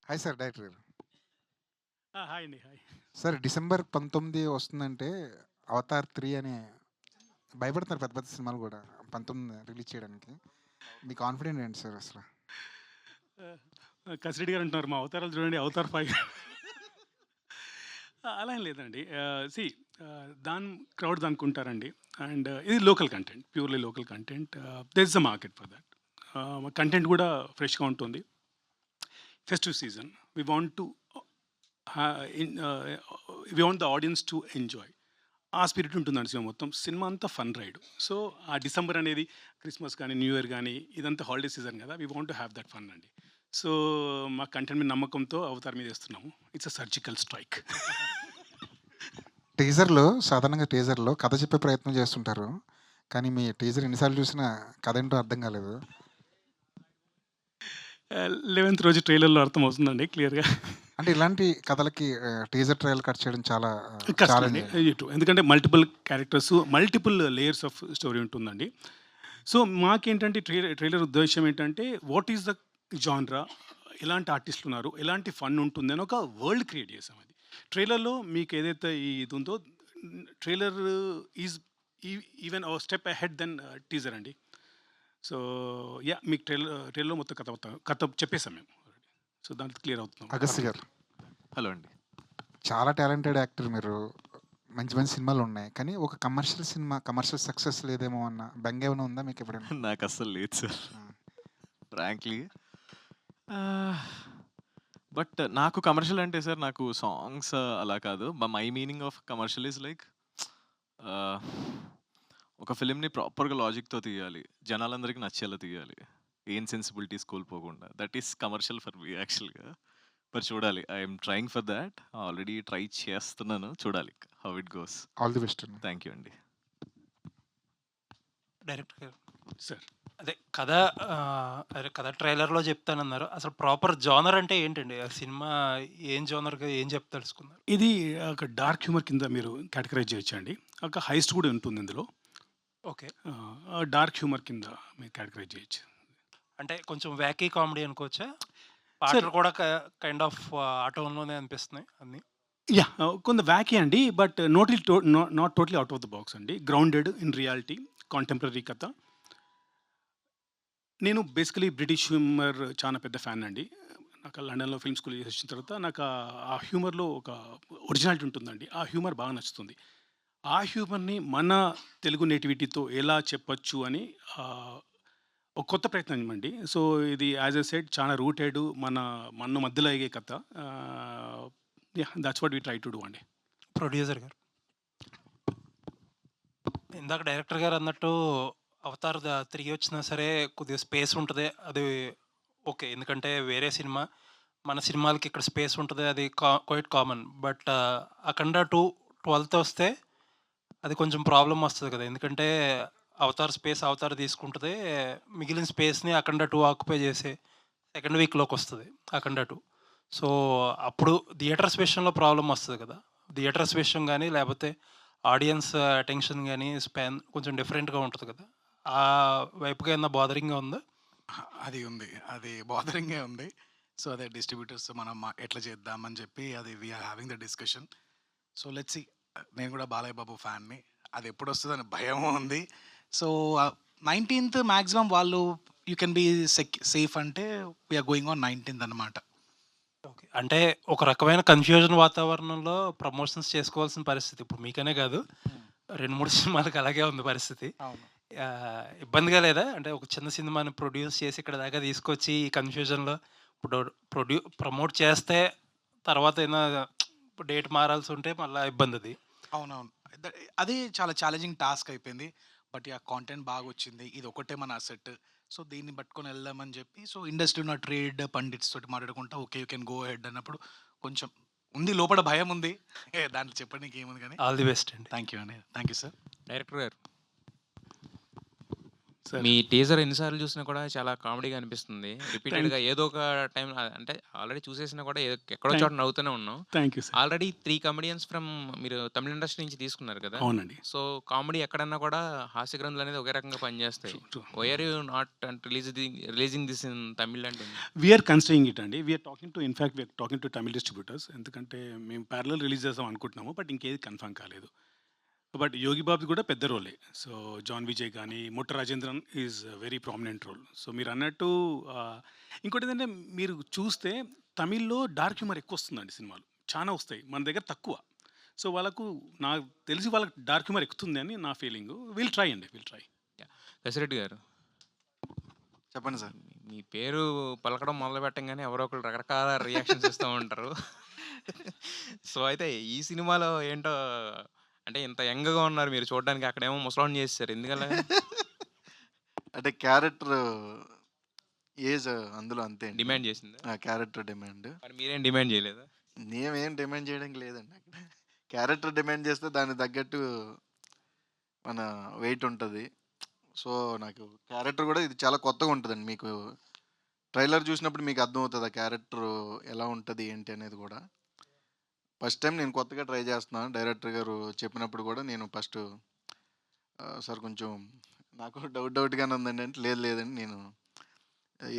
Hi sir director గారు. Hi అండి. Hi. Sir December 19 వస్తుందంటే 'అవతార్ 3' అని భయపడుతున్నారు పెద్ద పెద్ద సినిమాలు గూడా 19 రిలీజ్ చేయడానికి. మీ కాన్ఫిడెంట్ ఏంటి సార్ అసల? కసిరెడ్డి గారు అంటున్నారు మా అవతారాలు చూడండి 'అవతార్ 5' అలా ఏం లేదండి. దాని క్రౌడ్ దానికుంటారండి. అండ్ ఇది local content. Purely local content. There is a market for thought. Content కూడా ఫ్రెష్‌గా ఉంటుంది. Festive season. We want to we want the audience to enjoy. ఆ స్పిరిట్ ఉంటుందండి సినిమా మొత్తం. సినిమా అంతా ఫన్ రైడ్. సో, ఆ డిసెంబర్ అనేది క్రిస్మస్ కానీ, న్యూ ఇయర్ గానీ, ఇదంతా హాలిడే సీజన్ గదా! We want to have that fun అండి. సో, మా కంటెంట్ మీద నమ్మకంతో 'అవతార్' మీద ఏస్తున్నాము. It's a surgical strike. సాధారణంగా టీజర్‌లో కథ చెప్పే ప్రయత్నం చేస్తుంటారు. కానీ మీ టీజర్ ఎన్ని సార్లు చూసినా కథ ఏంటో అర్థం కాలేదు. 11th రోజు ట్రైలర్‌లో అర్థమవుతుందండి క్లియర్‌గా. అంటే ఇలాంటి కథలకి టీజర్ ట్రైలర్ కట్ చేయడం చాలా కష్టం అండి. ఛాలెంజింగ్. ఎందుకంటే multiple characters, multiple layers of story ఉంటుందండి. సో, మాకేంటంటే ట్రైలర్ ఉద్దేశ్యం ఏంటంటే, వాట్ ఈస్ ద జాన్రా? ఎలాంటి ఆర్టిస్టులున్నారు? ఎలాంటి ఫన్ ఉంటుంది అని ఒక వరల్డ్ క్రియేట్ చేసాం అది. ట్రైలర్‌లో మీకు ఏదైతే ఇది ఉందో trailer is even a step ahead then teaser అండి. సో, మీకు ట్రైలర్‌లో మొత్తం కథ చెప్పేసాం మేము. సో, దాంట్లో క్లియర్ అవుతున్నాం. అగస్త్య గారు, హలో అండి. చాలా టాలెంటెడ్ యాక్టర్ మీరు. మంచి మంచి సినిమాలున్నాయి. కానీ ఒక కమర్షియల్ సక్సెస్ లేదేమో అన్న బెంగ ఏమైనా ఉందా మీకెప్పుడైనా? నాకు అస్సలు లేదు సార్ హ్మ్. ఫ్రాంక్లీ. బట్ నాకు కమర్షియల్ అంటే సార్ నాకు సాంగ్స్ అలా కాదు. My meaning of commercial is like ఒక ఫిలింని ప్రాపర్గా లాజిక్తో తీయాలి, జనాలందరికీ నచ్చేలా తీయాలి, ఏం సెన్సిబిలిటీస్ కోల్పోకుండా. That is commercial for me యాక్చువల్గా. మరి చూడాలి, I'm trying for that. Already try చేస్తున్నాను, చూడాలి how it goes. All the best. Thank you అండి. డైరెక్టర్ గారు, సార్. అదే కథ అదే కథ ట్రైలర్‌లో చెప్తానన్నారు. అసలు ప్రాపర్ జోనర్ అంటే ఏంటండి? ఆ సినిమా ఏం జోనర్‌గా ఏం చెప్పదలుచుకున్నారు? ఇది ఒక డార్క్ హ్యూమర్ కింద మీరు కేటగరైజ్ చేయొచ్చండి. ఒక హైస్ట్ కూడా ఉంటుంది ఇందులో. ఓకే. డార్క్ హ్యూమర్ కింద మీరు కేటగరైజ్ చేయొచ్చు. అంటే కొంచెం వ్యాకీ కామెడీ అనుకోవచ్చా? పాటలు కూడా కైండ్ ఆఫ్ ఆ టోన్‌లోనే అనిపిస్తున్నాయి అన్నీ. కొంత వ్యాకీ అండి. But not totally out of the box అండి. గ్రౌండెడ్ ఇన్ రియాలిటీ, కాంటెంపరరీ కథ. నేను బేసికలీ బ్రిటిష్ హ్యూమర్ చాలా పెద్ద ఫ్యాన్ అండి. నాకు లండన్‌లో ఫిల్మ్ స్కూల్ చేసి వచ్చిన తర్వాత నాకు ఆ హ్యూమర్‌లో ఒక ఒరిజినాలిటీ ఉంటుందండి. ఆ హ్యూమర్ బాగా నచ్చుతుంది. ఆ హ్యూమర్‌ని మన తెలుగు నేటివిటీతో ఎలా చెప్పొచ్చు అని ఒక కొత్త ప్రయత్నం అండి. సో, ఇది యాజ్ ఐ సెడ్ చాలా రూటెడ్ మన మధ్యలో అయ్యే కథ. That's what we try to do అండి. ప్రొడ్యూసర్ గారు, ఇందాక డైరెక్టర్ గారు అన్నట్టు 'అవతార్' తిరిగి వచ్చినా సరే కొద్దిగా స్పేస్ ఉంటది. అది ఓకే. ఎందుకంటే వేరే సినిమా, మన సినిమాలకి ఇక్కడ స్పేస్ ఉంటది. అది క్వైట్ కామన్. బట్ 'అఖండ 2' 12థ్ వస్తే అది కొంచెం ప్రాబ్లమ్ వస్తది కదా! ఎందుకంటే 'అవతార్' తీసుకుంటది. మిగిలిన స్పేస్‌ని 'అఖండ 2' ఆక్యుపై చేసే సెకండ్ వీక్‌లోకొస్తది 'అఖండ 2'. సో, అప్పుడు థియేటర్స్ విషయంలో ప్రాబ్లమ్ వస్తది కదా! థియేటర్స్ విషయం గాని, లేపోతే ఆడియన్స్ అటెన్షన్ గాని, స్పాన్ కొంచెం డిఫరెంట్‌గా ఉంటది కదా! ఆ వైపుగా ఏమన్నా బాదరింగ్‌గా ఉందా? అది ఉంది. అది బాదరింగే ఉంది. సో, అదే డిస్ట్రిబ్యూటర్స్‌తో మనం ఎట్లా చేద్దామని చెప్పి అది we are having the discussion. So, let's see. నేను కూడా బాలయ్య బాబు ఫ్యాన్‌ని. అది ఎప్పుడొస్తదని భయము ఉంది. సో, 19థ్ మాక్సిమం వాళ్ళు యూ కెన్ బీ సేఫ్ అంటే వి ఆర్ గోయింగ్ ఆన్ 19థ్ అనమాట. ఓకే. అంటే ఒక రకమైన కన్‌ఫ్యూజన్ వాతావరణంలో ప్రమోషన్స్ చేసుకోవాల్సిన పరిస్థితి. ఇప్పుడు మీకనే కాదు, 2, 3 సినిమాలకి అలాగే ఉంది పరిస్థితి. అవును. ఇబ్బందిగా లేదా? అంటే ఒక చిన్న సినిమాని ప్రొడ్యూస్ చేసి ఇక్కడ దాకా తీసుకొచ్చి ఈ కన్‌ఫ్యూజన్‌లో ఇప్పుడు ప్రమోట్ చేస్తే తర్వాత ఏమైనా డేట్ మారాల్సుంటే మళ్ళా ఇబ్బందది. అవునవును. అది చాలా ఛాలెంజింగ్ టాస్క్ అయిపోయింది. But yeah! కాంటెంట్ బాగొచ్చింది. ఇది ఒకటే మన అసెట్. సో, దీన్ని పట్టుకొని వెళ్దామని చెప్పి సో, ఇండస్ట్రీలో ఉన్న ట్రేడ్ పండిట్స్ తోటి మాట్లాడుకుంటా okay. You can go ahead అన్నప్పుడు కొంచెం ఉంది. లోపల భయముంది. దాంట్లో చెప్పడానికి ఏముంది గానీ. ఆల్ ది బెస్ట్ అండి. థ్యాంక్ యూ అండి. Thank you sir. డైరెక్టర్ గారు సార్ మీ టీజర్ ఎన్నిసార్లు చూసినా కూడా చాలా కామెడీగా అనిపిస్తుంది. థ్యాంక్ రిపీటెడ్‌గా ఏదో ఒక టైం అంటే ఆల్రెడీ చూసేసినా కూడా ఎక్కడో థ్యాంక్ చోట నవ్వుతూనే ఉన్నాం. Thank you sir. Already 3 comedians from మీరు తమిళ్ ఇండస్ట్రీ నుంచి తీసుకున్నారు కదా! అవునండి. సో, కామెడీ ఎక్కడన్నా కూడా హాస్య గ్రంథులనేది ఒకే రకంగా పనిచేస్తాయి. True, true. Why are you not releasing this in Tamil అంటే? వీఆర్ కన్సిడరింగ్ ఇట్ అండి. We're talking to in fact we're talking to Tamil distributors. ఎందుకంటే మేము ప్యారలల్ రిలీజ్ చేద్దాం అనుకుంటున్నాము. బట్ ఇంకేది కన్ఫర్మ్ కాలేదు. బట్ 'యోగి బాబు'ది కూడా పెద్ద రోలే. సో, జాన్ విజయ్ గానీ, Motta Rajendran is very prominent role. So, మీరన్నట్టు ఇంకోటేంటంటే మీరు చూస్తే తమిళ్‌లో డార్క్ హ్యూమర్ ఎక్కువొస్తుందండి సినిమాలు. చానా వస్తాయి. మన దగ్గర తక్కువ. సో, వాళ్ళకు నాకు తెలిసి వాళ్ళకి డార్క్ హ్యూమర్ ఎక్కుతుంది అని నా ఫీలింగు. విల్ ట్రై అండి. Will try. దశరెడ్డి గారు, చెప్పండి సార్. మీ పేరు పలకడం మొదలుపెట్టంగానే ఎవరో ఒకళ్ళు రకరకాల రియాక్షన్స్ ఇస్తూ ఉంటారు. సో, అయితే ఈ సినిమాలో ఏంటో అంటే ఇంత యంగ్‌గా ఉన్నారు మీరు చూడడానికి. అక్కడేమో ముసలోడిని చేసేసారు. ఎందుకలా? అంటే క్యారెక్టర్ ఏజ్ అందులో అంతే అండి. డిమాండ్ చేసిందా? ఆ క్యారెక్టర్ డిమాండ్. మరి మీరేం డిమాండ్ చేయలేదా? నేనేం డిమాండ్ చేయడానికి లేదండి అక్కడ. క్యారెక్టర్ డిమాండ్ చేస్తే దానికి తగ్గట్టు మన వెయిట్ ఉంటుంది. సో నాకు క్యారెక్టర్ కూడా ఇది చాలా కొత్తగా ఉంటుందండి. మీకు ట్రైలర్ చూసినప్పుడు మీకు అర్థమవుతుంది ఆ క్యారెక్టర్ ఎలా ఉంటుంది ఏంటి అనేది కూడా. ఫస్ట్ టైం నేను కొత్తగా ట్రై చేస్తున్నాను. డైరెక్టర్ గారు చెప్పినప్పుడు కూడా నేను ఫస్ట్ సార్ కొంచెం నాకు డౌట్గానే ఉందండి అంటే, లేదండి నేను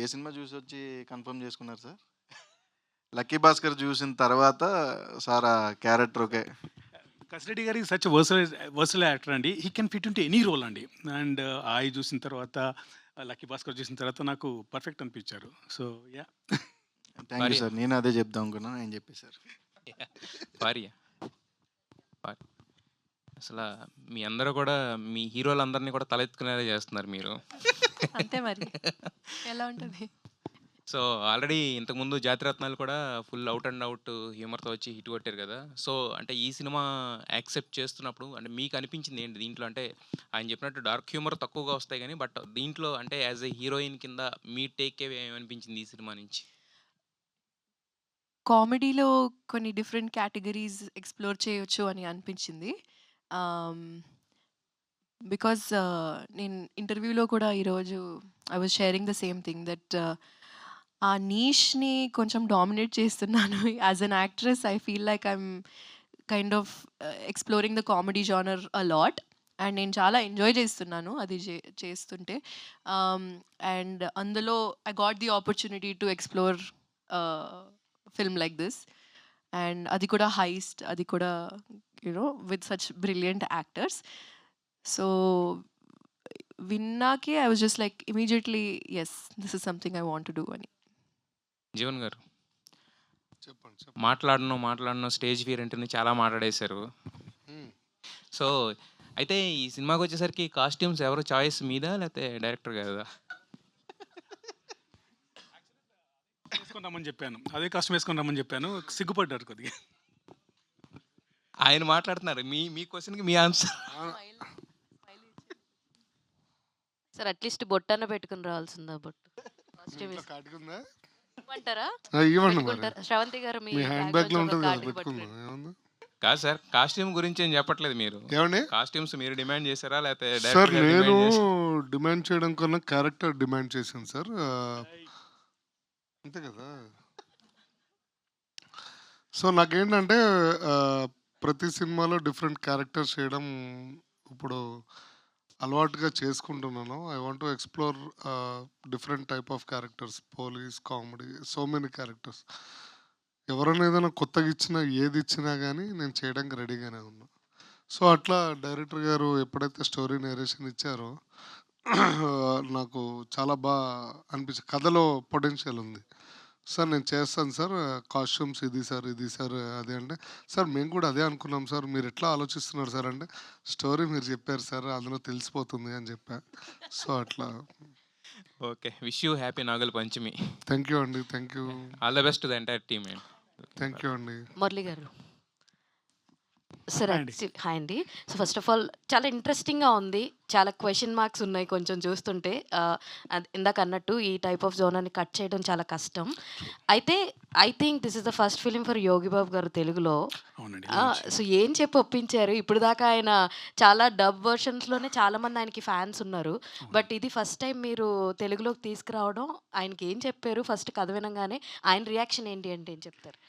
ఏ సినిమా చూసి వచ్చి కన్ఫర్మ్ చేసుకున్నారు సార్? లక్కీ భాస్కర్ చూసిన తర్వాత సార్ ఆ క్యారెక్టర్ ఓకే. కసిరెడ్డి గారు సచ్ వర్సల్ యాక్టర్ అండి. He can fit into any role అండి. అండ్ ఆయి చూసిన తర్వాత, లక్కీ భాస్కర్ చూసిన తర్వాత నాకు పర్ఫెక్ట్ అనిపించారు. So yeah. Thank you sir. నేను అదే చెప్దాం అనుకున్నాను, ఆయన చెప్పేశారు. భార్య అసలు మీ అందరూ కూడా మీ హీరోలందరినీ కూడా తలెత్తుకునేలా చేస్తున్నారు మీరు. అంతే మరి. ఎలా ఉంటుంది? సో ఆల్రెడీ ఇంతకుముందు జాతిరత్నాలు కూడా ఫుల్ అవుట్ అండ్ అవుట్ హ్యూమర్తో వచ్చి హిట్ కొట్టారు కదా. సో అంటే ఈ సినిమా యాక్సెప్ట్ చేస్తున్నప్పుడు అంటే మీకు అనిపించింది ఏంటి దీంట్లో? అంటే ఆయన చెప్పినట్టు డార్క్ హ్యూమర్ తక్కువగా వస్తాయి కానీ బట్ దీంట్లో అంటే యాజ్ ఎ హీరోయిన్ కింద మీ టేక్ ఏమనిపించింది ఈ సినిమా నుంచి? కామెడీలో కొన్ని డిఫరెంట్ కేటగిరీస్ ఎక్స్‌ప్లోర్ చేయొచ్చు అని అనిపించింది. బికాజ్ నేను ఇంటర్వ్యూలో కూడా ఈరోజు I was sharing the same thing that ఆ నీష్‌ని కొంచెం డామినేట్ చేస్తున్నాను. As N actress I feel like I'm kind of exploring the comedy genre a lot. And నేను చాలా ఎంజాయ్ చేస్తున్నాను అది చేస్తుంటే. అండ్ అందులో I got the opportunity to explore film like this, and adi kuda heist, adi kuda with such brilliant actors. So vinnake I was just like immediately, yes, this is something I want to do ani. Jeevan గారు చెప్పండి. మాట్లాడను stage fear అంటేనే చాలా మాట్లాడేశారు. So అయితే ఈ సినిమాకి వచ్చేసరికి costumes ఎవరు చాయిస్ మీదా లేకపోతే డైరెక్టర్ గారిదా? వేసుకొని రమ్మని చెప్పాను. అదే కాస్ట్యూమ్ వేసుకొని రమ్మని చెప్పాను. సిగ్గుపడ్డారు కొద్దిగా. ఆయన మాట్లాడుతున్నారు. మీ క్వశ్చన్కి మీ ఆన్సర్. సార్ అట్లీస్ట్ బొట్టన్న పెట్టుకుని రావాల్సిందా? బొట్టు కాటుకుందా అంటారా? ఇవ్వండి మరి. శ్రవంతి గారు మీ మీ హ్యాండ్ బ్యాగ్ లో ఉంటుంది కదా, పెట్టుకుందాం. ఏముంది? కాదు సార్, కాస్ట్యూమ్ గురించి ఏం చెప్పట్లేదు మీరు. ఏమండి కాస్ట్యూమ్స్ మీరు డిమాండ్ చేశారా లేకపోతే సార్? డైరెక్టర్ గారు నేను డిమాండ్ చేశారా? డిమాండ్ చేయడం కన్నా క్యారెక్టర్ డిమాండ్ చేశాను సార్. అంతే కదా. సో నాకేంటంటే ప్రతి సినిమాలో డిఫరెంట్ క్యారెక్టర్స్ చేయడం ఇప్పుడు అలవాటుగా చేసుకుంటున్నాను. I want to explore different type of characters, police, comedy, so many characters. ఎవరైనా ఏదైనా కొత్తగా ఇచ్చినా ఏది ఇచ్చినా కానీ నేను చేయడానికి రెడీగానే ఉన్నా. సో అట్లా డైరెక్టర్ గారు ఎప్పుడైతే స్టోరీ నేరేషన్ ఇచ్చారో నాకు చాలా బాగా అనిపించింది. కథలో పొటెన్షియల్ ఉంది సార్, నేను చేస్తాను సార్, కాస్ట్యూమ్స్ ఇది సార్ అదే అంటే, సార్ మేము కూడా అదే అనుకున్నాం సార్, మీరు ఎట్లా ఆలోచిస్తున్నారు సార్ అంటే, స్టోరీ మీరు చెప్పారు సార్ అందులో తెలిసిపోతుంది అని చెప్పా. సో అట్లా. Okay, wish you happy Nagula Panchami. Thank you అండి. Thank you. All the best to the entire team. Thank you అండి. మురళి గారు, సార్ హాయ్ అండి. హాయ్ అండి. సో ఫస్ట్ ఆఫ్ ఆల్ చాలా ఇంట్రెస్టింగ్‌గా ఉంది. చాలా క్వెషన్ మార్క్స్ ఉన్నాయి కొంచెం చూస్తుంటే. ఇందాక అన్నట్టు ఈ టైప్ ఆఫ్ జోనర్‌ని కట్ చేయడం చాలా కష్టం. అయితే I think this is the first film for Yogi Babu గారు తెలుగులో. అవునండి. సో ఏం చెప్పి ఒప్పించారు? ఇప్పటిదాకా ఆయన చాలా డబ్ వెర్షన్స్‌లోనే చాలామంది ఆయనకి ఫ్యాన్స్ ఉన్నారు. బట్ ఇది ఫస్ట్ టైమ్ మీరు తెలుగులోకి తీసుకురావడం ఆయనకి ఏం చెప్పారు? ఫస్ట్ కథ వినంగానే ఆయన రియాక్షన్ ఏంటి అంటే ఏం చెప్తారు?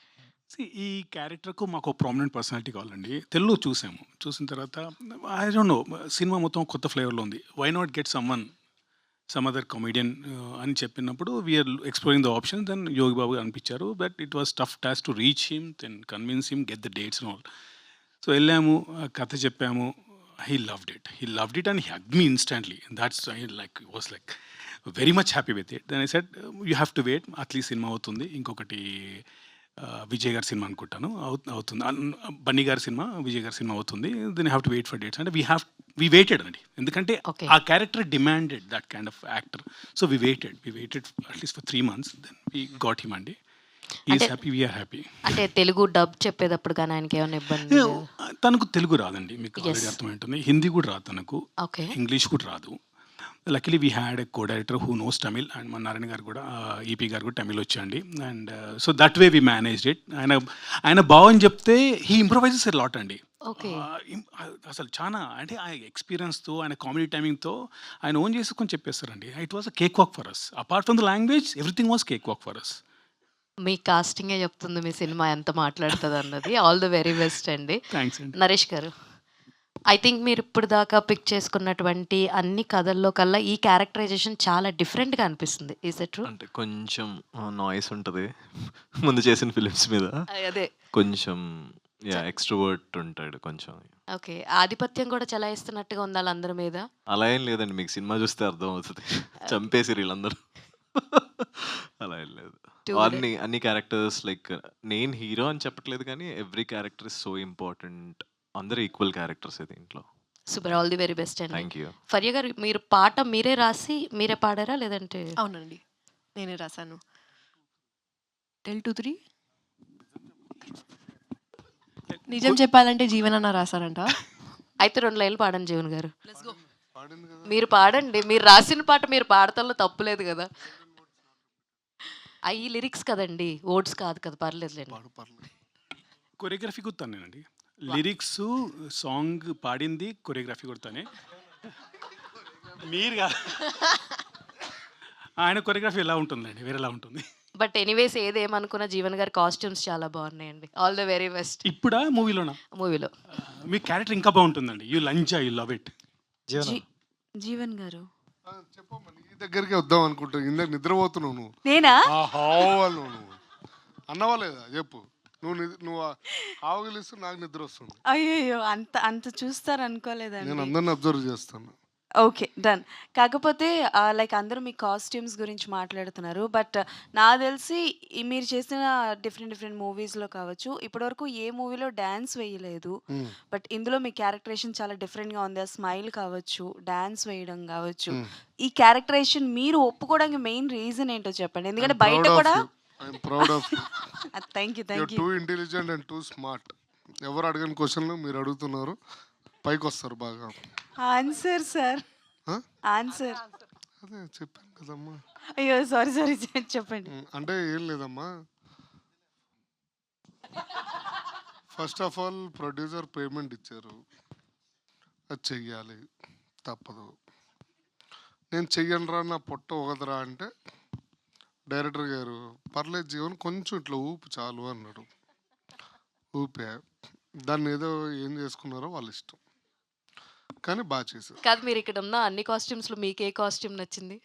ఈ క్యారెక్టర్కు మాకు ప్రామినెంట్ పర్సనాలిటీ కావాలండి. తెలుగులో చూసాము. చూసిన తర్వాత ఐ డోంట్ నో, సినిమా మొత్తం కొత్త ఫ్లేవర్లో ఉంది. Why not get some other comedian అని చెప్పినప్పుడు we are exploring the option. Then Yogi Babu గారు అనిపించారు. But it was tough task to reach him, then convince him, get the dates and all. So వెళ్ళాము, ఆ కథ చెప్పాము. He loved it and he hugged me instantly. That's was like very much happy with it. Then I said you have to wait, at least cinema అవుతుంది. ఇంకొకటి విజయ్ గారి cinema అనుకుంటాను అవుతుంది. బన్నీ గారి సినిమా, విజయ్ గారి సినిమా అవుతుంది. Then have to wait for dates అంటే we waited అండి. ఎందుకంటే ఓకే. ఆ character demanded that kind of actor. So we waited at least for 3 months. Then we got him అండి. ఈస్ అంటే హ్యాపీ, వీఆర్ హ్యాపీ. అంటే Telugu dub చెప్పేటప్పుడు కానీ ఆయనకి ఏమైనా ఇబ్బంది లేదా? తనకు తెలుగు రాదండి, మీకు Yes. ఆల్రెడీ అర్థమవుతుంది. హిందీ కూడా రాదు తనకు, ఓకే. ఇంగ్లీష్ కూడా రాదు. Luckily we had a co director who knows Tamil, and మన నారాయణ గారు కూడా, ఈపీ గారు కూడా తమిళ్ వచ్చండి. And so that way we managed it. ఆయన బావని చెప్తే హీ ఇంప్రొవైజెస్ ఎ లాట్ అండి. ఓకే. అసలు చాలా అంటే ఆ ఎక్స్పీరియన్స్తో, ఆయన కామెడీ టైమింగ్తో ఆయన ఓన్ చేసుకొని చెప్పేస్తారండి. It was a cake walk for us. Apart from the language, everything was cake walk for us. మీ కాస్టింగే చెప్తుంది మీ సినిమా ఎంత మాట్లాడుతుంది అన్నది. ఆల్ ద వెరీ బెస్ట్ అండి. థ్యాంక్స్ అండి. నరేష్ గారు, ఐ థింక్ మీరు ఇప్పుడు దాకా పిక్ చేసుకున్నటువంటి అన్ని కథల్లో కల్లా ఈ క్యారెక్టరైజేషన్ చాలా డిఫరెంట్గా అనిపిస్తుంది. Is it true? అంటే కొంచెం నాయిస్ ఉంటుంది ముందు చేసిన ఫిలిమ్స్ మీద. అదే. కొంచెం ఎక్స్ట్రోవర్ట్ ఉంటాడు కొంచెం. ఓకే. ఆధిపత్యం కూడా చలాయిస్తున్నట్టుగా ఉంది వాళ్ళందరి మీద. అలా ఏం లేదండి, మీకు సినిమా చూస్తే అర్థం అవుతుంది. చంపేసి వీళ్ళందరూ. అలా ఏం లేదు. Too good. అన్ని క్యారెక్టర్స్ లైక్ నేను హీరో అని చెప్పట్లేదు, కానీ every character is so important. అందరూ ఈక్వల్ క్యారెక్టర్స్ దీంట్లో. Super, all the very best అండి. Thank you. ఫరియా గారు, మీరు పాట మీరే రాసి మీరే పాడారా లేదంటే? అవునండి, నేనే రాశాను. టెల్ 2 3 నిజం చెప్పాలంటే జీవనన్న రాశారంట. అయితే 2 లైన్లు పాడండి జీవన్ గారు. పాడింది కదా. మీరు పాడండి. మీరు రాసిన పాట మీరు పాడతంలో తప్పులేదు కదా. అవి లిరిక్స్ కదండి, ఓట్స్ కాదు కదా. పర్లేదులేండి. పర్లేదు. కొరియోగ్రఫీ కుడతానేనండి. లిరిక్స్, సాంగ్ పాడింది, కొరియోగ్రఫీ కుడతానే. మీరు కాదు. ఆయన కొరియోగ్రఫీ ఎలా ఉంటుందండి, వేరేలా ఉంటుంది. బట్ ఎనీవేస్ ఏదేమనుకున్న జీవన్ గారి కాస్ట్యూమ్స్ చాలా బాగున్నాయండి. All the very best. ఇప్పుడా మూవీలోనా? మూవీలో మీ క్యారెక్టర్ ఇంకా బాగుంటుందండి. యూ లంచా, యూ లవ్ ఇట్. జీవన్ గారు, చెప్పమ్మా, నీ దగ్గరికి వద్దాం అనుకుంటా. ఇందాక నిద్రపోతున్నావు నువ్వు. నేనా? హావాలు నువ్వు అన్నవా లేదా చెప్పు. నువ్వు ఆవగిలిస్తూ నాకు నిద్ర వస్తుంది. అయ్యో, అంత అంత చూస్తారు అనుకోలేదండి. నేను అందరిని అబ్జర్వ్ చేస్తాను. Okay, done. కాకపోతే లైక్ అందరూ మీ కాస్ట్యూమ్స్ గురించి మాట్లాడుతున్నారు. బట్ నాకు తెలిసి మీరు చేసిన డిఫరెంట్ మూవీస్లో కావచ్చు, ఇప్పటివరకు ఏ మూవీలో డ్యాన్స్ వేయలేదు. బట్ ఇందులో మీ క్యారెక్టరేషన్ చాలా డిఫరెంట్గా ఉంది. ఆ స్మైల్ కావచ్చు, డ్యాన్స్ వేయడం కావచ్చు. ఈ క్యారెక్టరేషన్ మీరు ఒప్పుకోవడానికి మెయిన్ రీజన్ ఏంటో చెప్పండి. ఎందుకంటే బయట కూడా I'm proud of you. Thank you. Too intelligent and two smart. ఎవరు అడగని క్వశ్చన్లు మీరు అడుగుతున్నారు. పైకి వస్తారు బాగా. Answer sir, answer. అదే చెప్పాను కదమ్మా. అయ్యో, సారీ చెప్పండి. అంటే ఏం లేదమ్మా. First of all producer payment ఇచ్చారు, అది చెయ్యాలి, తప్పదు. నేను చెయ్యనురా, నా పొట్ట ఒకదరా అంటే డైరెక్టర్ గారు పర్లేదు జీవన్ కొంచెం ఇట్లా ఊపు చాలు అన్నాడు. ఊపే. దాన్ని ఏదో ఏం చేసుకున్నారో వాళ్ళ ఇష్టం, కానీ బాగా చేశారు. కాదు, మీరు ఇక్కడ ఉన్న అన్ని కాస్ట్యూమ్స్లో మీకు ఏ కాస్ట్యూమ్ నచ్చింది?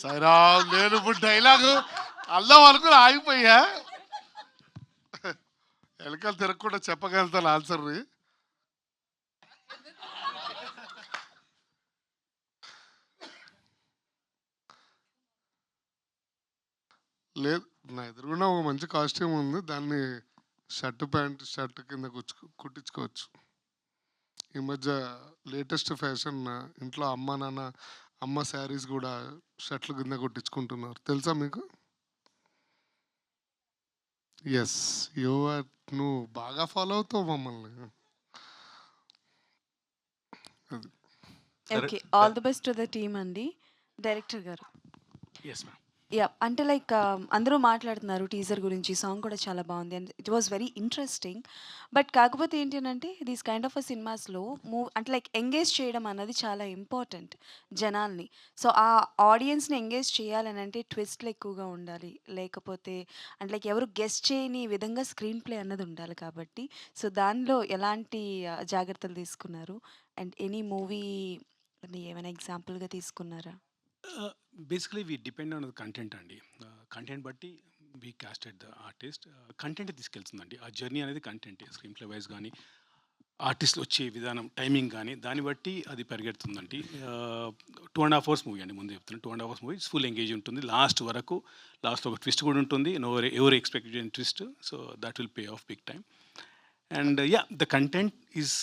సైరా, నేను ఇప్పుడు డైలాగు అల్లం అనుకుని ఆగిపోయా. ఎలకలు తిరగకుండా చెప్పగలుగుతాను ఆన్సర్. లేదు, నా ఎదురుగుండా ఒక మంచి కాస్ట్యూమ్ ఉంది. దాన్ని షర్ట్ కింద కుట్టించుకోవచ్చు. ఈ మధ్య లేటెస్ట్ ఫ్యాషన్, ఇంట్లో అమ్మ శారీస్ కూడా షర్ట్లు కింద కుట్టించుకుంటున్నారు. తెలుసా మీకు? యెస్. నువ్వు బాగా ఫాలో అవుతావు మమ్మల్ని. అది. Okay. All the best to the team అండి. డైరెక్టర్ గారు. Yes ma'am. యాహ్! అంటే లైక్ అందరూ మాట్లాడుతున్నారు టీజర్ గురించి. సాంగ్ కూడా చాలా బావుంది. And it was very interesting. But కాకపోతే ఏంటి అనంటే దీస్ కైండ్ ఆఫ్ సినిమాస్‌లో అంటే లైక్ ఎంగేజ్ చేయడం అన్నది చాలా ఇంపార్టెంట్ జనాల్ని. సో, ఆ ఆడియన్స్‌ని ఎంగేజ్ చేయాలనంటే ట్విస్ట్‌లు ఎక్కువగా ఉండాలి. లేకపోతే అంటే లైక్ ఎవరు గెస్ చేయని విధంగా స్క్రీన్ ప్లే అన్నది ఉండాలి కాబట్టి, సో, దానిలో ఎలాంటి జాగ్రత్తలు తీసుకున్నారు? అండ్ ఎనీ మూవీ అని ఏమైనా ఎగ్జాంపుల్‌గా తీసుకున్నారా? Basically we depend on the content అండి. కంటెంట్ బట్టి we casted the artist. Content తీసుకెళ్తుందండి. ఆ జర్నీ అనేది కంటెంటే. స్క్రీన్ ప్లే వైజ్ కానీ, ఆర్టిస్టులు వచ్చే విధానం, టైమింగ్ కానీ దాన్ని బట్టి అది పరిగెడుతుందండి. 2.5 అవర్స్ మూవీ అండి, ముందు చెప్తున్నాను. 2.5 అవర్స్ మూవీ ఫుల్ ఎంగేజ్ ఉంటుంది లాస్ట్ వరకు. లాస్ట్లో ఒక ట్విస్ట్ కూడా ఉంటుంది. ఎవరు ఎక్స్పెక్ట్ చేయని twist. So that will pay off big time. And yeah, the content is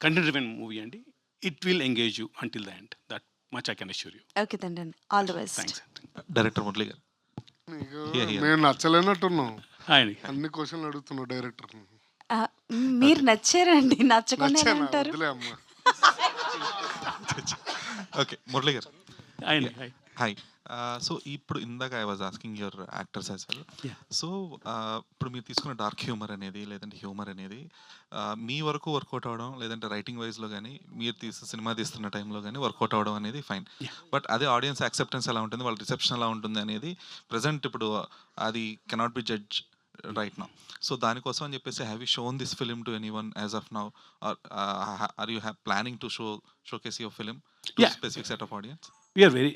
content driven movie అండి. It will engage you until the end. That much I can assure you. Okay తండి. All the best. Thanks. Director Murali గారు. నీకు Yeah, yeah. మేము నచ్చలేనట్టున్నావు. Hi. అన్ని క్వశ్చన్లు అడుగుతున్నావు డైరెక్టర్ని. మీరు నచ్చారండి. నచ్చకుండా ఎలా నచ్చానా? అంటారు? వదిలే అమ్మా. ఓకే. మురళి గారు. Hi. Yeah. Hi. Hi. So ఇప్పుడు ఇందాక I was asking your actors as well. Yeah. So ఇప్పుడు మీరు తీసుకున్న డార్క్ హ్యూమర్ అనేది లేదంటే హ్యూమర్ అనేది మీ వరకు వర్కౌట్ అవ్వడం లేదంటే రైటింగ్ వైజ్లో కానీ మీరు సినిమా తీస్తున్న టైంలో కానీ వర్కౌట్ అవ్వడం అనేది ఫైన్. Yeah. బట్ అదే ఆడియన్స్ యాక్సెప్టెన్స్ ఎలా ఉంటుంది, వాళ్ళ రిసెప్షన్ ఎలా ఉంటుంది అనేది ప్రజెంట్ ఇప్పుడు అది cannot be judge right now. So దానికోసం అని చెప్పేసి have you shown this film to anyone as of now, or you planning to showcase your film to Yeah. Specific set of audience? We are very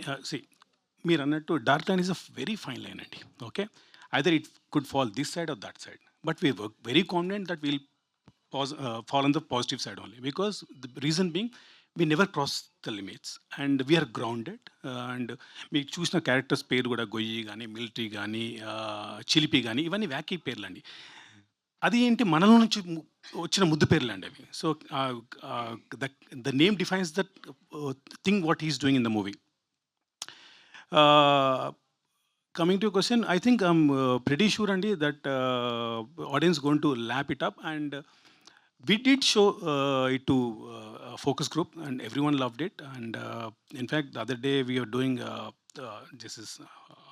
మీరు అన్నట్టు dark line is a very fine line అండి. Okay, either it could fall this side or that side, but we work very confident that will fall on the positive side only, because the reason being we never cross the limits and we are grounded. And మీకు చూసిన characters పేరు కూడా గొయ్యి కానీ, military కానీ, చిలిపి కానీ, ఇవన్నీ వ్యాకీ పేర్లు అండి. అది ఏంటి, మనలో నుంచి వచ్చిన ముద్దు పేర్లు అండి అవి. So the name defines that thing what he's doing in the movie. Coming to your question, I think I'm pretty sure, Andy, that audience going to lap it up, and we did show it to a focus group, and everyone loved it. And in fact, the other day we are doing this is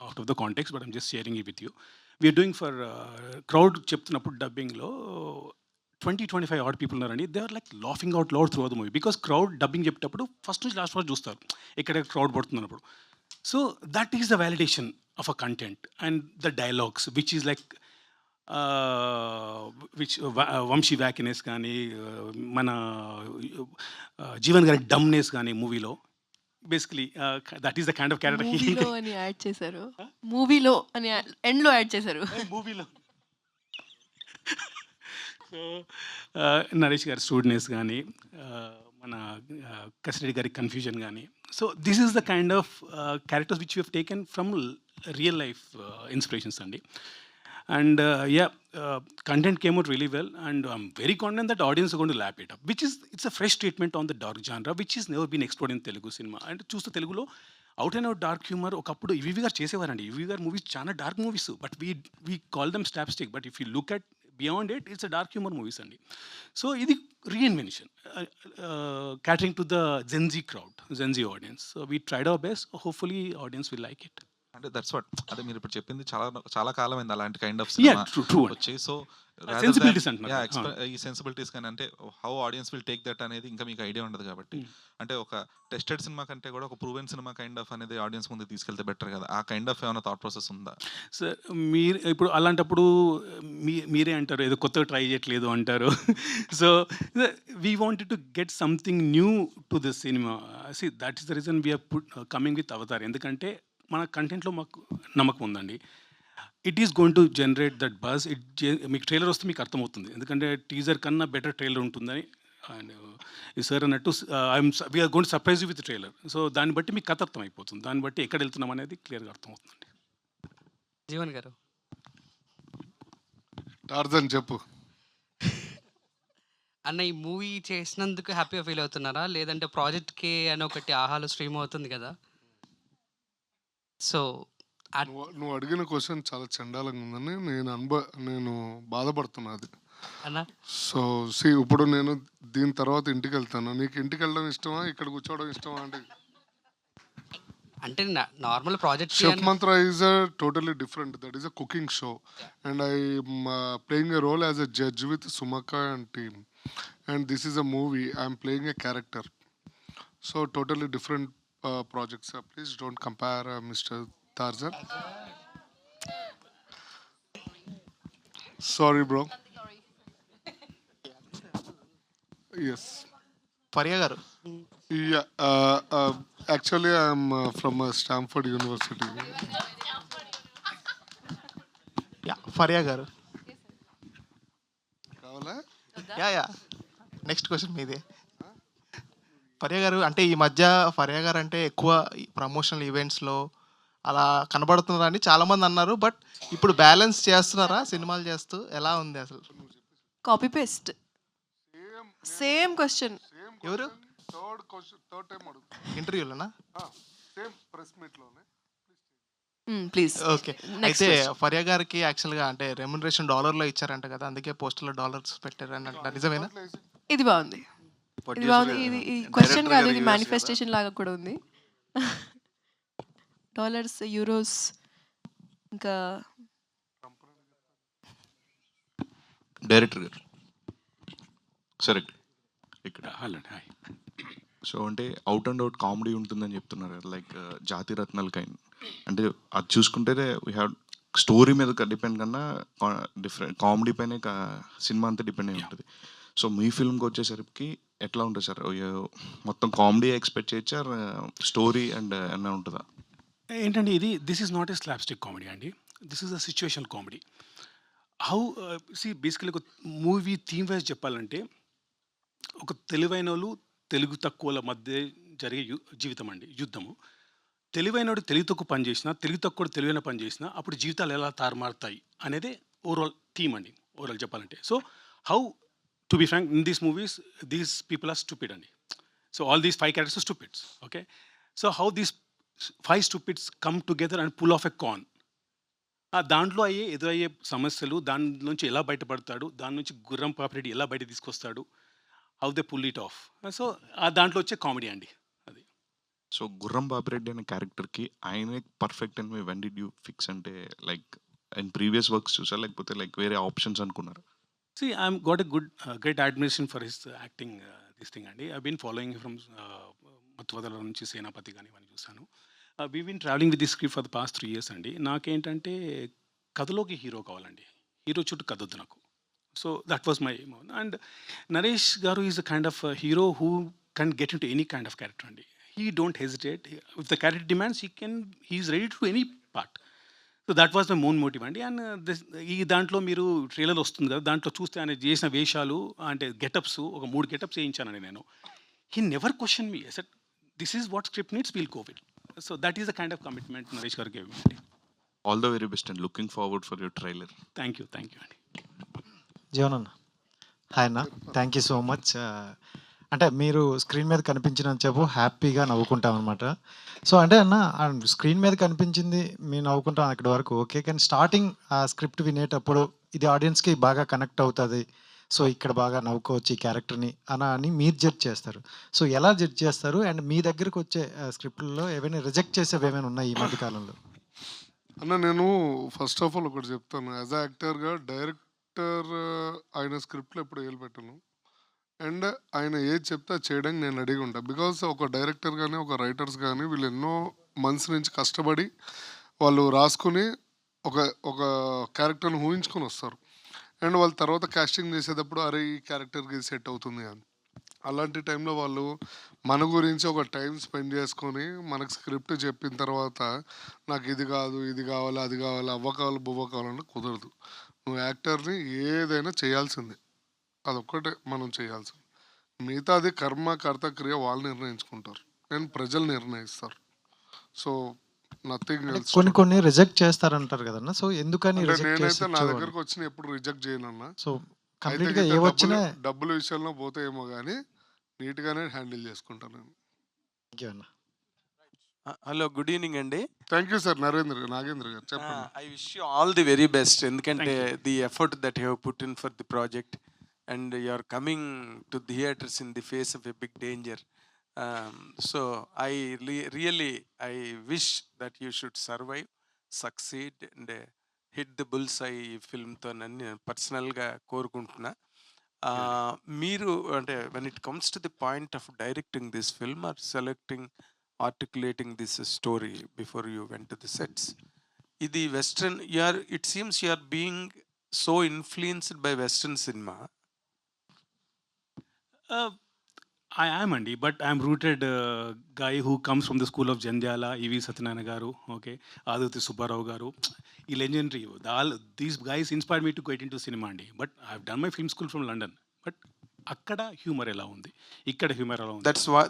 out of the context, but I'm just sharing it with you. We are doing for crowd చెప్తున్నప్పుడు డబ్బింగ్లో 20-25 odd people ఉన్నారండి. They are like laughing out loud through the movie, because crowd dubbing చెప్పేటప్పుడు first నుంచి last వరకు చూస్తారు ఎక్కడ crowd పడుతున్నప్పుడు. So that is the validation of a content and the dialogues, which is like Vamsi వ్యాకినెస్ కానీ, మన జీవన్ గారి డమ్నెస్ కానీ మూవీలో. Basically that is the kind of character. మూవీలో అని యాడ్ చేశారు, మూవీలో అని ఎండ్లో యాడ్ చేశారు. మూవీలో సో నరేష్ గారి స్టూడెంట్స్ కానీ, మన కసిరెడ్డి గారి కన్ఫ్యూజన్ కానీ. So this is the kind of characters which you have taken from real life inspirations అండి. And content came out really well, and I'm very confident that audience gonna lap it up, which is it's a fresh treatment on the dark జానరా which is never been explored in Telugu cinema. And చూస్తే తెలుగులో out and out dark humour ఒకప్పుడు ఈవీ గారు చేసేవారండి. ఈవీ గారు movies చాలా dark movies, but we call them stop stick, but if you look at beyond it, it's a dark humour movies అండి. So ఇది reinvention, catering to the Gen Z crowd, Gen Z audience. So we tried our best, hopefully audience will like it. అంటే that's what, అదే మీరు ఇప్పుడు చెప్పింది చాలా చాలా కాలం అయింది అలాంటి కైండ్ ఆఫ్ Yeah, true. వచ్చి. సో Sensibilities అంటున్నారు. ఈ సెన్సిబిలిటీస్ కానీ అంటే how audience will take that అనేది ఇంకా మీకు ఐడియా ఉండదు కాబట్టి, అంటే ఒక టెస్టెడ్ సినిమా కంటే కూడా ఒక ప్రూవెన్ సినిమా కైండ్ ఆఫ్ అనేది ఆడియన్స్ ముందు తీసుకెళ్తే బెటర్ కదా. ఆ కైండ్ ఆఫ్ ఏమైనా థాట్ ప్రాసెస్ ఉందా? సార్ మీరు ఇప్పుడు అలాంటప్పుడు మీరే అంటారు ఏదో కొత్తగా ట్రై చేయట్లేదు అంటారు. So we wanted to get something new to this cinema. See that is the reason we're coming with Avatar. ఎందుకంటే మన కంటెంట్లో మాకు నమ్మకం ఉందండి. It is going to generate that buzz. మీకు ట్రైలర్ వస్తే మీకు అర్థమవుతుంది, ఎందుకంటే టీజర్ కన్నా బెటర్ ట్రైలర్ ఉంటుందని. అండ్ ఈ సార్ అన్నట్టు we're going to surprise you with trailer. So దాన్ని బట్టి మీకు కథ అర్థం అయిపోతుంది, దాన్ని బట్టి ఎక్కడ వెళ్తున్నాం అనేది క్లియర్గా అర్థమవుతుందండి. జీవన్ గారు, టార్జన్ చెప్పు. అన్న ఈ మూవీ చేసినందుకు హ్యాపీగా ఫీల్ అవుతున్నారా, లేదంటే ప్రాజెక్ట్కి అని ఒకటి ఆహాలో స్ట్రీమ్ అవుతుంది కదా, సో నువ్వు అడిగిన క్వశ్చన్ చాలా చండాలంగా ఉందని నేను బాధపడుతున్నా అది. అన్న సో ఇప్పుడు నేను దీని తర్వాత ఇంటికి వెళ్తాను. నీకు ఇంటికి వెళ్ళడం ఇష్టమా, ఇక్కడ కూర్చోవడం ఇష్టమా అంటే అంటే normal project Chef Mantra is a totally different. That is a cooking show, and I'm playing a role as a judge with Sumaka and team. And this is a movie. I'm playing a character. So totally different projects. Please don't compare, Mr. Tarzan. Sorry, bro. Yes. Faria గారు Yeah. Actually, I'm from Stanford University. Faria గారు కావాలా? Yeah next question మీదే. ఫరియా గారు అంటే ఈ మధ్య ఫరియా గారు అంటే ఎక్కువ ప్రమోషనల్ ఈవెంట్స్లో అలా కనబడుతున్నారని చాలామంది అన్నారు. బట్ ఇప్పుడు బ్యాలెన్స్ చేస్తున్నారా సినిమాలు చేస్తూ? ఎలా ఉంది అసలు? Copy paste same question. ఎవరు థర్డ్ టైం అడుగు. ఇంటర్వ్యూలోనా? సేమ్ ప్రెస్ మీట్లోనే. ప్లీజ్. ఓకే. అయితే ఫరియా గారికి యాక్చువల్గా అంటే రెమ్యునరేషన్ డాలర్లో ఇచ్చారంట కదా, అందుకే పోస్టర్లో డాలర్స్ పెట్టారు అని అంటారు. నిజమేనా? ఇది బాగుంది, ఇది బాగుంది. ఇది క్వశ్చన్ కాదు, ఇది మేనిఫెస్టేషన్ లాగా కూడా ఉంది. డాలర్స్, యూరోస్, ఇంకా డైరెక్టర్ గారు సరే ఇక్కడ హలో హాయ్. సో అంటే అవుట్ అండ్ అవుట్ కామెడీ ఉంటుందని చెప్తున్నారు కదా, లైక్ జాతి రత్నాలు కైండ్. అంటే అది చూసుకుంటే వీ హ్యావ్ స్టోరీ మీద డిపెండ్ కన్నా డిఫరెంట్ కామెడీ పైనే సినిమా అంతా డిపెండ్ అయి ఉంటుంది. సో మీ ఫిల్మ్కి వచ్చేసరికి ఎట్లా ఉంటుంది సార్? మొత్తం కామెడీ ఎక్స్పెక్ట్ చేయొచ్చా, స్టోరీ అండ్ ఏమైనా ఉంటుందా? ఏంటంటే ఇది this is not a slapstick comedy అండి, this is a situational comedy. How basically ఒక మూవీ థీమ్ వైజ్ చెప్పాలంటే ఒక తెలివైన వాళ్ళు తెలుగు తక్కువల మధ్య జరిగే జీవితం అండి, యుద్ధము. తెలివైనడు తెలివి తక్కువ పని చేసినా, తెలివి తక్కువ తెలివైన పని చేసినా అప్పుడు జీవితాలు ఎలా తారుమారుతాయి అనేది ఓవరాల్ థీమ్ అండి, ఓవరాల్ చెప్పాలంటే. So how to be frank, in these movies these people are stupid అండి. So all these 5 characters stupids. Okay, so how these 5 stupids come together and pull off a con. దాంట్లో ఎదురయ్యే సమస్యలు, దాని నుంచి ఎలా బయటపడతాడు, దాని నుంచి గుర్రం పాపిరెడ్డి ఎలా బయట తీసుకొస్తాడు, how they pull it off. So దాంట్లో వచ్చే కామెడీ అండి అది. సో గుర్రం బాపిరెడ్డి అనే క్యారెక్టర్కి ఆయనే పర్ఫెక్ట్ అని వెన్ డిడ్ యూ ఫిక్స్? అంటే లైక్ అండ్ ప్రీవియస్ వర్క్స్ చూసారా, లేకపోతే లైక్ వేరే ఆప్షన్స్ అనుకున్నారు? See, I'm got a great admiration for his acting, this thing అండి. I've been following him from మత్తువదల నుంచి సేనాపతి కానీ ఇవన్నీ చూసాను. We've been traveling with this script for the past 3 years అండి. నాకేంటంటే కథలోకి హీరో కావాలండి, హీరో చుట్టూ కథ వద్దు నాకు. So that was my. And Naresh గారు is a kind of hero who can get in to any kind of character అండి. He don't hesitate. If the character demands he is ready to any part. So that was my main motive అండి. And ఈ దాంట్లో మీరు trailer వస్తుంది కదా, దాంట్లో చూస్తే ఆయన చేసిన వేషాలు అంటే గెటప్స్, ఒక 3 గెటప్స్ వేయించానండి నేను. He never question me. Set this is what script needs, will go with. So that is the kind of commitment Naresh గారు గేవ్ మీ అండి. All the very best and looking forward for your trailer. Thank you అండి. జీవన్ అన్న, hi అన్న, thank you so much. అంటే మీరు screen మీద కనిపించినంతసేపు హ్యాపీగా నవ్వుకుంటాం అనమాట. సో అంటే అన్న స్క్రీన్ మీద కనిపించింది మేము నవ్వుకుంటాం అక్కడి వరకు ఓకే, కానీ స్టార్టింగ్ ఆ స్క్రిప్ట్ వినేటప్పుడు ఇది ఆడియన్స్కి బాగా కనెక్ట్ అవుతుంది, సో ఇక్కడ బాగా నవ్వుకోవచ్చు ఈ క్యారెక్టర్ని అని మీరు జడ్జ్ చేస్తారు. సో ఎలా జడ్జ్ చేస్తారు? అండ్ మీ దగ్గరకు వచ్చే స్క్రిప్ట్లో ఏమైనా రిజెక్ట్ చేసేవి ఏమైనా ఉన్నాయి ఈ మధ్య కాలంలో? అన్న నేను ఫస్ట్ ఆఫ్ ఆల్ ఒకటి చెప్తాను. యాజ్ అ యాక్టర్గా డైరెక్టర్ ఆయన స్క్రిప్ట్లో ఎప్పుడు ఏలు పెట్టను. అండ్ ఆయన ఏది చెప్తే అది చేయడానికి నేను రెడీగా ఉంటాను. బికాస్ ఒక డైరెక్టర్ కానీ ఒక రైటర్స్ కానీ వీళ్ళు ఎన్నో మంత్స్ నుంచి కష్టపడి వాళ్ళు రాసుకుని ఒక ఒక క్యారెక్టర్ని ఊహించుకొని వస్తారు. అండ్ వాళ్ళ తర్వాత కాస్టింగ్ చేసేటప్పుడు అరే ఈ క్యారెక్టర్కి ఇది సెట్ అవుతుంది అని. అలాంటి టైంలో వాళ్ళు మన గురించి ఒక టైం స్పెండ్ చేసుకొని మనకు స్క్రిప్ట్ చెప్పిన తర్వాత నాకు ఇది కాదు, ఇది కావాలి, అది కావాలి, అవ్వ కావాలి, బువ్వ కావాలంటే కుదరదు. నువ్వు యాక్టర్ని ఏదైనా చేయాల్సిందే, అదొక్కటే మనం చేయాల్సింది. మిగతా అది కర్మ కర్త క్రియ వాళ్ళు నిర్ణయించుకుంటారు, నేను ప్రజలు నిర్ణయిస్తారు. So nothing else. కొన్ని రిజెక్ట్ చేస్తారంటారు కదన్నా, సో ఎందుకని రిజెక్ట్ నేనైతే నా దగ్గరకు వచ్చిన ఎప్పుడు రిజెక్ట్ చేయనన్నా. సో కంప్లీట్గా ఏ వచ్చినా డబ్బుల విషయంలో పోతే ఏమో కానీ నీట్గానే హ్యాండిల్ చేసుకుంటాను నేను. థ్యాంక్ యూ అన్న. హలో గుడ్ ఈవినింగ్ అండి. థ్యాంక్ యూ సార్ నాగేంద్ర గారు చెప్పండి. I wish you all the very best. Thank ఎందుకంటే you. The effort that you have put in for the project and you are coming to theatres in the face of a big danger. So I really I wish that you should survive, succeed and hit the bulls eye ఫిల్మ్తో నన్ను పర్సనల్గా కోరుకుంటున్నా. మీరు అంటే when it comes to the point of directing this film or selecting articulating this story before you went to the sets, idi western, it seems you are being so influenced by western cinema. I am Andy, but I am rooted guy who comes from the school of Jandyala, E.V. Satyanarayana garu, okay, Aditya Subbarao garu, ఈ legendary. All these guys inspired me to get into cinema Andy. But I have done my film school from London. But అక్కడ humour ఎలా ఉంది, ఇక్కడ humour ఎలా ఉంది?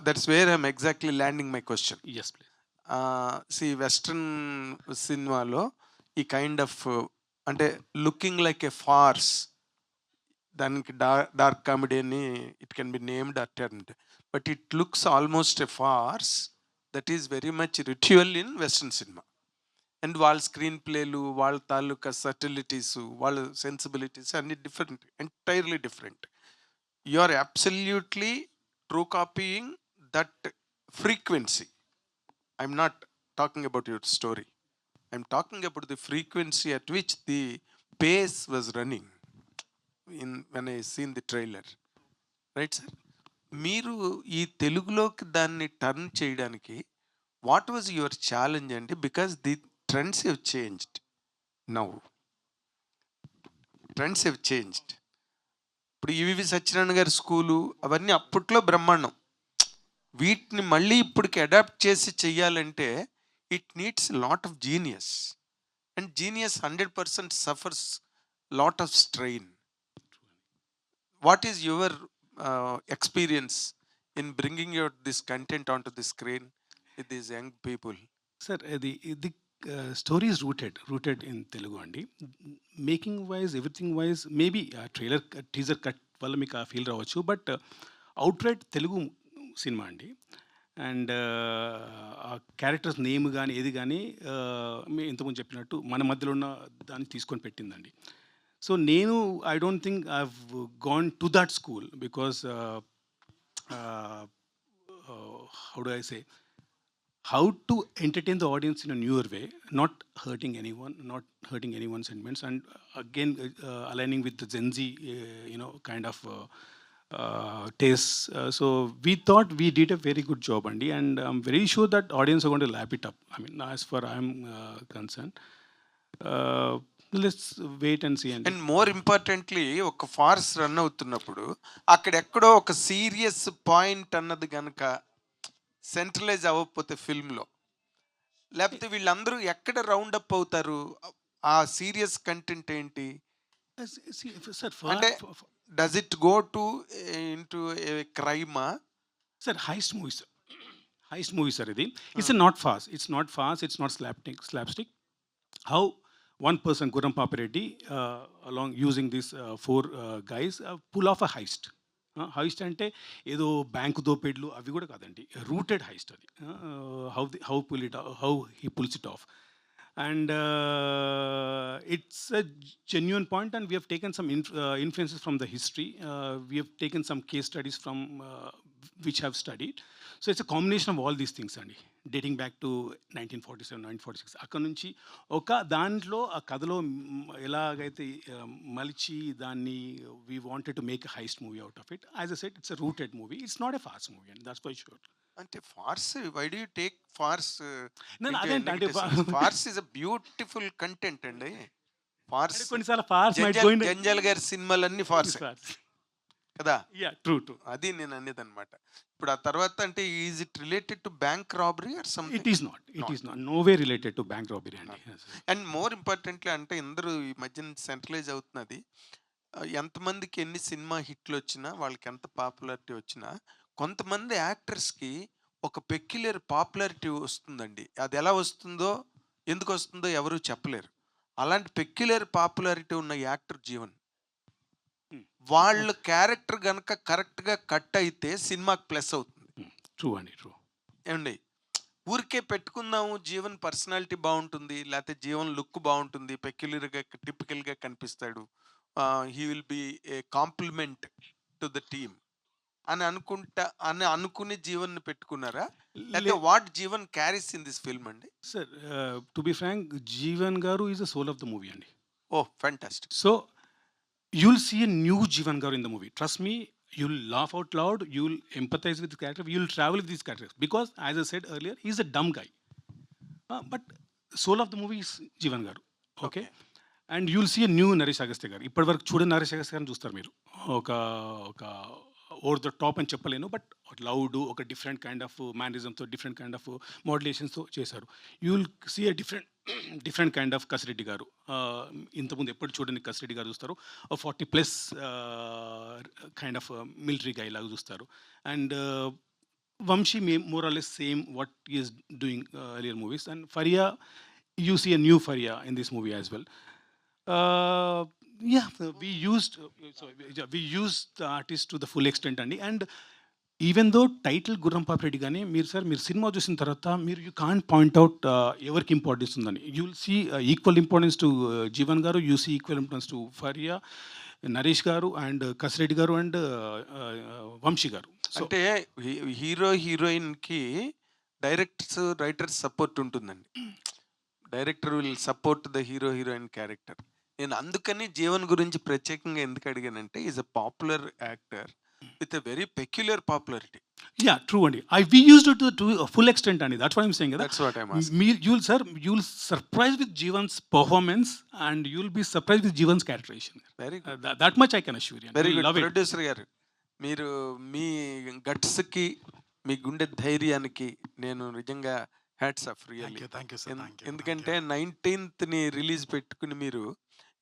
That's where I'm exactly landing my question. Yes, please. See, western సినిమాలో ఈ kind of అంటే looking like a farce, దానికి డార్క్ కామెడీ అని it can be named attend, but it looks almost a farce that is very much ritual in western cinema. And వాళ్ళ screen ప్లేలు, వాళ్ళ తాలూకా సటిలిటీస్, వాళ్ళ sensibilities అన్ని different, entirely different. You are absolutely true copying that frequency. I'm not talking about your story. I'm talking about the frequency at which the pace was running when I seen the trailer. Right, sir? మీరు ఈ తెలుగులోకి దాన్ని turn చేయడానికి what was your challenge అండి? Because the trends have changed now. Trends have changed. ఇప్పుడు ఈవి సత్యనారాయణ గారి school అవన్నీ అప్పట్లో బ్రహ్మాండం. వీటిని మళ్ళీ ఇప్పటికి అడాప్ట్ చేసి చెయ్యాలంటే it needs lot of genius, and genius 100% suffers lot of strain. What is your experience in bringing your this content on to the screen with these young people? Sir, ఇది story is rooted in Telugu అండి. Making wise, everything wise, maybe trailer teaser cut వల్ల మీకు ఆ feel రావచ్చు, but out right Telugu cinema అండి. అండ్ ఆ characters name కానీ ఏది కానీ మేము ఇంతకుముందు చెప్పినట్టు మన మధ్యలో ఉన్న దాన్ని తీసుకొని పెట్టిందండి. సో నేను I don't think I have gone to that school because how do I say, how to entertain the audience in a newer way, not hurting anyone's sentiments, and again aligning with the Gen Z kind of tastes. So we thought we did a very good job, Andy, and I'm very sure that audience are going to lap it up. I mean, as far I'm concerned, let's wait and see. And more importantly, ఒక farce run అవుతున్నప్పుడు అక్కడెక్కడో ఒక serious point అన్నది కనుక centralise అవ్వకపోతే ఫిల్మ్లో, లేకపోతే వీళ్ళందరూ ఎక్కడ రౌండ్ అప్ అవుతారు? ఆ సీరియస్ కంటెంట్ ఏంటి అంటే does it go to into క్రైమా? సార్, హైస్ట్ మూవీ సార్ ఇది. It's not fast, it's not slapstick. How one person, Gurram Papireddy, along using these 4 guys, pull off a heist. Heist అంటే ఏదో bank దోపిడీలు అవి కూడా కాదండి, రూటెడ్ హైస్ట్ అది. How he pulls it off, and it's a genuine point, and we have taken some influences from the history, we have taken some case studies from which have studied. So it's a combination of all these things అండి, dating back to 1947, 1946. అక్కడ నుంచి ఒక దాంట్లో ఆ కథలో ఎలాగైతే మలిచి దాన్ని we wanted to make a heist movie out of it. As a set, it's a rooted movie, it's not a fast movie, and that's why sure. అంటే farce, why do you take farce? అదేంటంటే farce is a beautiful content అండి. Farce కొన్నిసార్లు farce Jandhyala గారి సినిమాలన్నీ farce కదా. True. అది నేను అనేది అనమాట. ఇప్పుడు ఆ తర్వాత అంటే is it related to bank robbery or something? It is not no way related to bank robbery అండి. అండ్ మోర్ ఇంపార్టెంట్లీ అంటే అందరూ ఈ మధ్యన సెంట్రలైజ్ అవుతున్నది, ఎంతమందికి ఎన్ని సినిమా హిట్లు వచ్చినా, వాళ్ళకి ఎంత పాపులారిటీ వచ్చినా, కొంతమంది యాక్టర్స్కి ఒక పెక్యులర్ పాపులారిటీ వస్తుందండి. అది ఎలా వస్తుందో, ఎందుకు వస్తుందో ఎవరు చెప్పలేరు. అలాంటి పెక్యులర్ పాపులారిటీ ఉన్న యాక్టర్ జీవన్, వాళ్ళ క్యారెక్టర్ కనుక కరెక్ట్గా కట్ అయితే సినిమాకి ప్లస్ అవుతుంది. ట్రూ అండి, ట్రూ. ఏమండి, ఊరికే పెట్టుకుందాము, జీవన్ పర్సనాలిటీ బాగుంటుంది, లేకపోతే జీవన్ లుక్ బాగుంటుంది, పెక్యులర్గా టిపికల్గా కనిపిస్తాడు, he will be a compliment to the team అని అనుకుని జీవన్ పెట్టుకున్నారా, లేకపోతే what Jeevan carries in this film అండి? Sir to be frank, Jeevan గారు is the soul of the movie అండి. Oh fantastic. So you'll see a new Jivan Garu in the movie. Trust me, you'll laugh out loud, you'll empathize with the character, you'll travel with these characters. Because, as I said earlier, he's a dumb guy. But soul of the movie is Jivan Garu. Okay? And you'll see a new Naresh Agastya garu. ఇప్పటి వరకు చూడని నరేష్ అగస్త్య గారిని చూస్తారు మీరు. ఒక over the top అని చెప్పలేను, but loud, ఒక డిఫరెంట్ కైండ్ ఆఫ్ మేనరిజంతో, డిఫరెంట్ కైండ్ ఆఫ్ మోడ్యులేషన్స్తో చేశారు. You will see a different kind of Kasireddy గారు. ఇంతకుముందు ఎప్పుడు చూడని కసిరెడ్డి గారు చూస్తారు. 40+ కైండ్ ఆఫ్ మిలిటరీ గై లాగా చూస్తారు. And Vamshi more or less same what he is doing earlier movies. And Faria, you see a new Faria in this movie as well. We used the artist to the full extent అండి. And even though title Gurram Papireddy కానీ మీరు cinema చూసిన తర్వాత you can't point out ఎవరికి importance ఉందని. You will see equal importance to Jeevan గారు, you see equal importance to Faria, Naresh గారు, and Kasireddy గారు, అండ్ వంశీ గారు. అంటే హీరో హీరోయిన్కి డైరెక్టర్స్ రైటర్స్ సపోర్ట్ ఉంటుందండి. Director will support the hero heroine character. నేను అందుకని జీవన్ గురించి ప్రత్యేకంగా ఎందుకు అడిగానంటే, is a popular actor with a very peculiar popularity. Yeah, true అండి. We used it to a full extent అండి. That's what I'm saying. That's what I'm asking. You'll surprise with Jivan's performance, and you'll be surprised with Jivan's characterization. Very good. That much I can assure you. Very good. Love it. Producer గారు, మీరు మీ గట్స్కి, మీ గుండె ధైర్యానికి నేను నిజంగా hats off really. Thank you sir. ఎందుకంటే 19th release పెట్టుకుని మీరు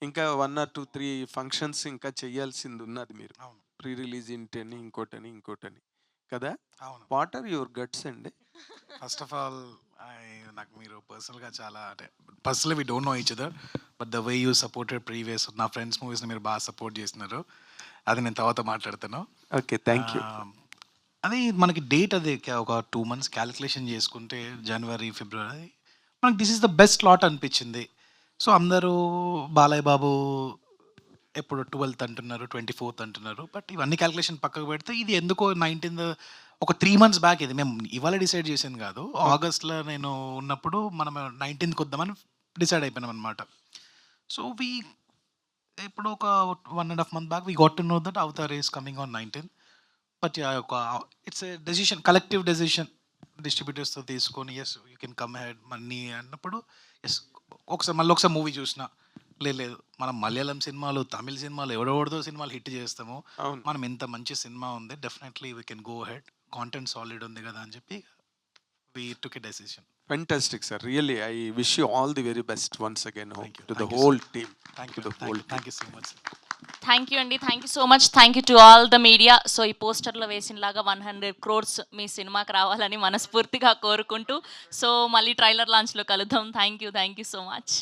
ఇంకా 1 or 2, 3 ఫంక్షన్స్ ఇంకా చేయాల్సింది ఉన్నది. మీరు ప్రీ రిలీజ్ ఇంటని, ఇంకోటని కదా. వాట్ ఆర్ యువర్ గట్స్ అండి? ఫస్ట్ ఆఫ్ ఆల్ నాకు మీరు పర్సనల్గా చాలా, అంటే personally we don't know each other, but the way you supported previous నా ఫ్రెండ్స్ మూవీస్ని మీరు బాగా సపోర్ట్ చేస్తున్నారు. అది నేను తర్వాత మాట్లాడతాను. Okay, thank you. అది మనకి డేట్ అది ఒక 2 months క్యాలిక్యులేషన్ చేసుకుంటే జనవరి, ఫిబ్రవరి మనకి this is the best lot అనిపించింది. సో అందరూ బాలయ్య బాబు ఎప్పుడు 12th అంటున్నారు, 24th అంటున్నారు, బట్ ఇవన్నీ క్యాలిక్యులేషన్ పక్కకు పెడితే ఇది ఎందుకో 19th ఒక 3 months బ్యాక్, ఇది మేము ఇవాళ డిసైడ్ చేసింది కాదు. ఆగస్ట్లో నేను ఉన్నప్పుడు మనం 19th వద్దామని డిసైడ్ అయిపోయినాం అనమాట. సో ఇప్పుడు ఒక 1.5 months back we got to know that Avatar is coming on 19th. But it's a decision, collective decision. డిస్ట్రిబ్యూటర్స్తో తీసుకొని yes you can come head money అన్నప్పుడు ఎస్ ఒకసారి మూవీ చూసిన లేదు మనం మలయాళం సినిమాలు, తమిళ సినిమాలు, ఎవడెవడదో సినిమాలు హిట్ చేస్తాము, మనం ఇంత మంచి సినిమా ఉంది, definitely we can go head, content solid ఉంది కదా అని చెప్పి we took a decision. Fantastic, sir. Really, I wish you all the very best once again. To the whole team. Thank you so much. Thank you అండి. Thank you so much. Thank you to all the media. So ఈ పోస్టర్లో వేసినలాగా 100 crores మీ సినిమాకి రావాలని మనస్ఫూర్తిగా కోరుకుంటూ, so మళ్ళీ trailer లాంచ్లో కలుద్దాం. Thank you so much.